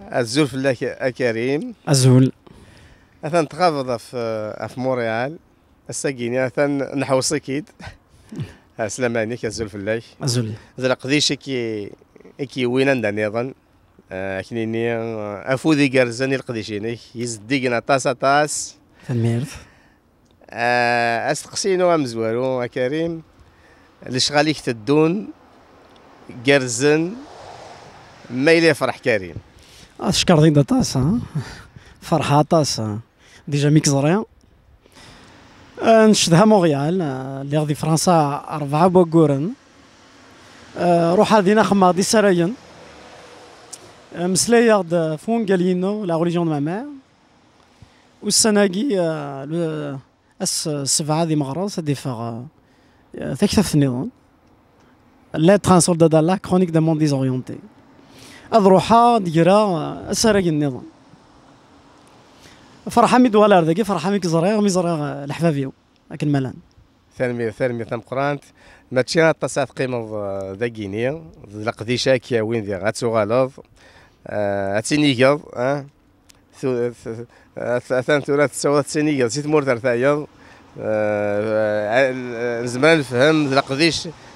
الزول في الله كريم. أزول. مثلا تغابض في مونريال الساكيني مثلا نحوس اكيد. السلام عليك الزول في الله. أزول. زرا قديش كي وين عندنا ايضا كنيني افودي كارزان القديشيني يزديقنا طاس تنميرت. استقسينو مزوارو كريم لشغاليك تدون كارزن ما إلي يفرح كريم. أشكر ضيدا طاسة فرحة طاسة ديجا ميكزريا. نشدها مونريال اللي غادي فرنسا 4 بوكورن. روح هذينا خما دي سرايين مسلايا فون قالينو لا غوليجيون دو ما مير والسناقي السبعة دي مغرس دي فاغ ثكثف النظام لا ترانسول دادا لا كرونيك دو موند ديزوريونتي أضروحا ديرا السراقي النظام فرحة ميدوالار ذاكي فرحة ميزريغ الحفافيو لكن ملان ثاني ثم قرانت ما تشينا تصات قيمة ذا كينيا لقديشا كيا وين ذي غاتسو غالوظ اتسينيكاض ثان ثلاث سوات سينيكاض سيت مورتر ثايض زمان نفهم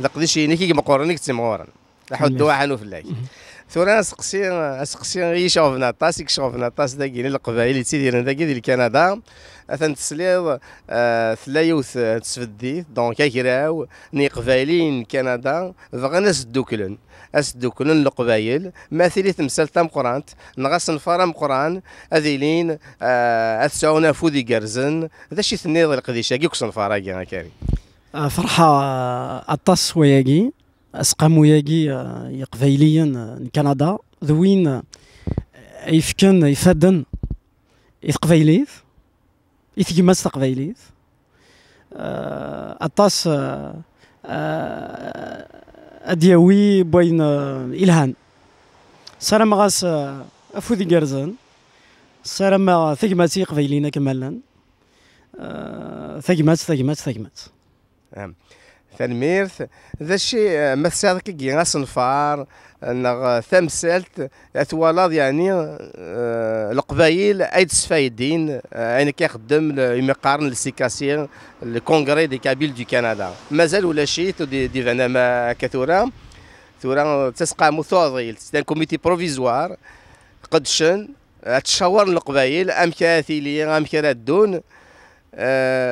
لقديش ينيكي مقورنيك تسمغورن لحد واحد في الله ثورا اسقسي يشوفنا طاس يكشوفنا طاس داكي القبائل اللي تيديرن داكي ديال كندا اثن تسليض ثلايوث تسفدي دونك كيراو ني قبايلين كندا بغا اسدوكلن القبايل مثلي تمثال تام قرانت نغاس نفارا مقران اذيلين اثساونا فودي كارزن هذا شي ثنيض القديشه كيكس نفارا كاري فرحه الطاس وياكي اسقامو ياكي يقبايليا كندا ذوين يفكن يفدن يقبايليث يثقماس تقبايليث الطاس ادياوي بين الهان سلام غاس افوذي كارزان سلام ثقماتي قبايلينا كمالا ثقمات تنميرث ذا الشيء مثلا كي غاس نفار نغ ثمثلت اتوالاد يعني القبايل ايد سفايدين يعني كيخدم يقارن السيكاسيون الكونغري دي كابيل دي كندا مازال ولا شيء دي فانا ما كثورا ثورا تسقى مثوضيل سي كوميتي بروفيزوار قدشن تشاور القبايل ام كاثيلي ام كردون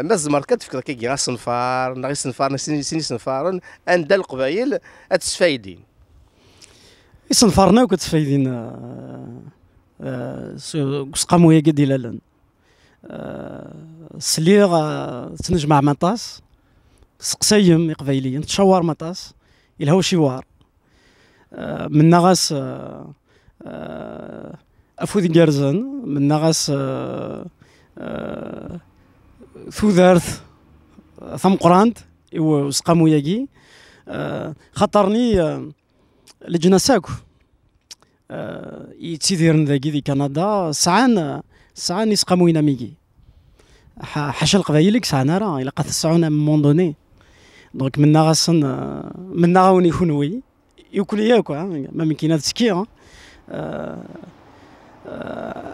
مازمر كتفكر كي غا صنفار نغي صنفار سيني صنفارن عند القبايل اتسفايدين يصنفارنا وكتفايدين سقامو يا قدي لالن سليغ تنجمع مطاس سقسايم قبايليين تشاور مطاس يلهو شوار من نغاس افوذ كارزن من نغاس ثوذارث ثم قرانت وسقامو ياكي خطرني لجنا ساكو يتسيديرن ذاكي دي كندا ساعان يسقامو يناميكي حاشا القبايلك ساعنا راه الا قات الساعون مون دوني دونك من ناغاسن من ناغوني خنوي يكون ياكو ما ممكن تسكي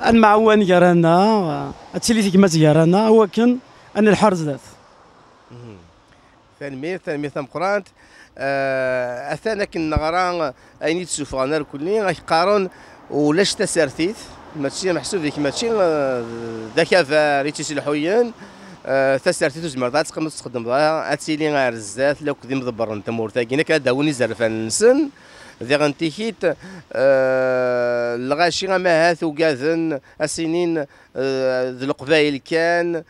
المعوان يرانا اتسيلي فيك ما تيرانا هو كان أن الحرز ذات ثاني ثم قرانت أثانا كنغران أيني تسوفغانا الكلي غيقارن ولاش تسارثيث ماشي محسوب فيك ماشي ذاك ريتيس الحويان تسارثيث زمرات تقدم ضايع اتسيلي غير الزات لو كدي مدبر انت مورتاكينا كداوني زرفان نسن ذي غنتيكيت الغاشي ما هاث وكاذن السنين ذي القبايل كان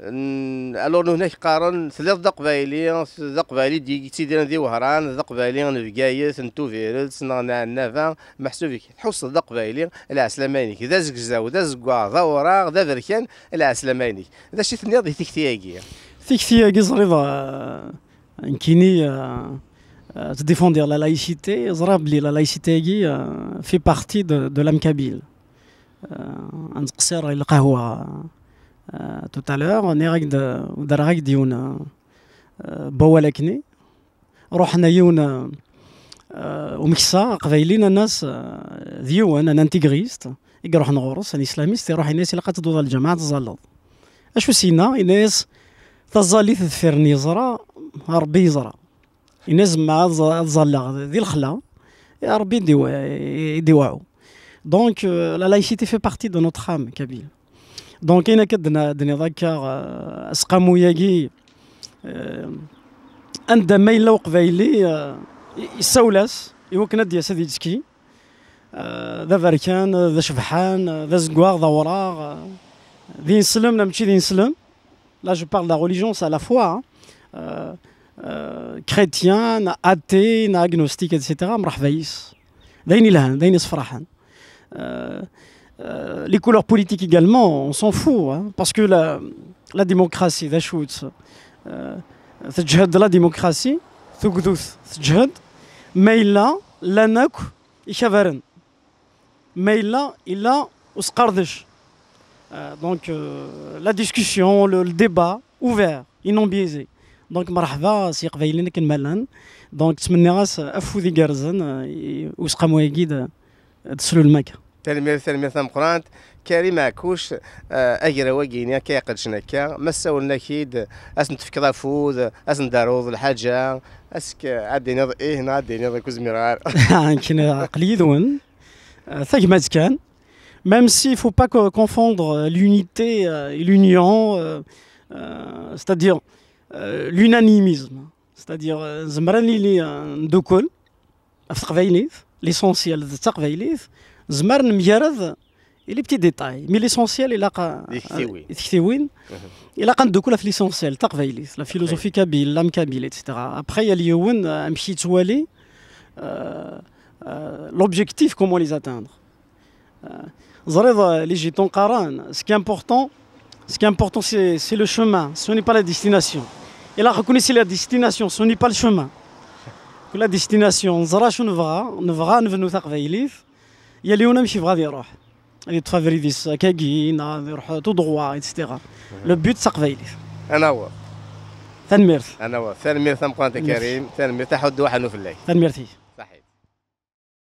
الور هناك قارن ثلاث قبايلي دي تيديرن ذي وهران ذا قبايلي نفقايث نتو فيرلس نغنى النافا محسوبك حوص ذا قبايلي العسلامينك ذا زكزاو ذا زكوا ذا وراغ ذا بركان العسلامينك ذا شي ثنياض ثيكتياكي زريضة نكيني تديفوندير لا لايسيتي زراب لي لا لايسيتي في بارتي دو لام كابيل نقصر القهوة tout à l'heure نيغاك دراك ديونا بوالكني روحنا يونا ومكسا قبايلين الناس ديوان انا انتيغريست يروح نغرس انا اسلاميست يروح الناس اللي قاتدو الجماعه تزلط اشو سينا الناس تزالي تذفرني يزرا ربي يزرا الناس مع تزلق ذي الخلا يا ربي يديوعو دونك لا لايسيتي في بارتي دو نوتر ام كابيل دونك انا كدنا دني ذاك اسقامو ياكي عندما يلا قبايلي يسولاس يوكنا ديال سيدي تسكي ذا بركان ذا شبحان ذا زكواغ ذا وراغ ذي نسلم لا ماشي ذي نسلم لا جو بارل لا ريليجيون سا لا فوا كريتيان اتي اغنوستيك اتسيتيرا مرحبايس ذاين لهان ذاين يصفرحان les couleurs politiques également, on s'en fout, hein, parce que la démocratie, ذا شوت تجهد لا ديمقراطي تقدوث تجهد ما إلا لاناك يشافرن ما إلا وسقردش دونك لا ديسكسيون لو ديبا اوفير اي نون بيزي دونك مرحبا سي قبايلين كنمالن دونك تمني غاس افوذي كارزن وسقامو يكيد تسلو الماك تلميذ مقرانت كريم عكوش اجرا وكينيا كيقد شنكا ما ساولنا كيد اسن تفكر فوز اسن داروض الحاجه اسك عدينا هنا عدينا كوزميرار كاين عقلي ذون ثقمات كان même s'il faut pas confondre l'unité et l'union c'est-à-dire l'unanimisme c'est-à-dire زمراني لي ندوكل في قبايليت l'essentiel تاع قبايليت زمر نمجرد اللي بتي ديتاي مي ليسونسيال الى يكتيوين الى قندوكولا في ليسونسيال تاع قبايليت لا فيلوزوفي كابيل لام كابيل ايتترا ابخي اليوم امشي توالي l'objectif comment les atteindre زريض لي جيتون قران ce qui est important c'est le chemin ce n'est pas la destination et là reconnaissez la destination ce n'est pas le chemin que la destination زرا شو نبغى نبنو تاع قبايليت يا اليوم نمشي بغا يروح اللي تفافريديس كاكينا يروح تو دغوا ايتترا لو بوت تاع قبايليت انا هو تنميرت انا هو تنميرت مقرانت كريم تنميرت حد واحد في الليل تنميرتي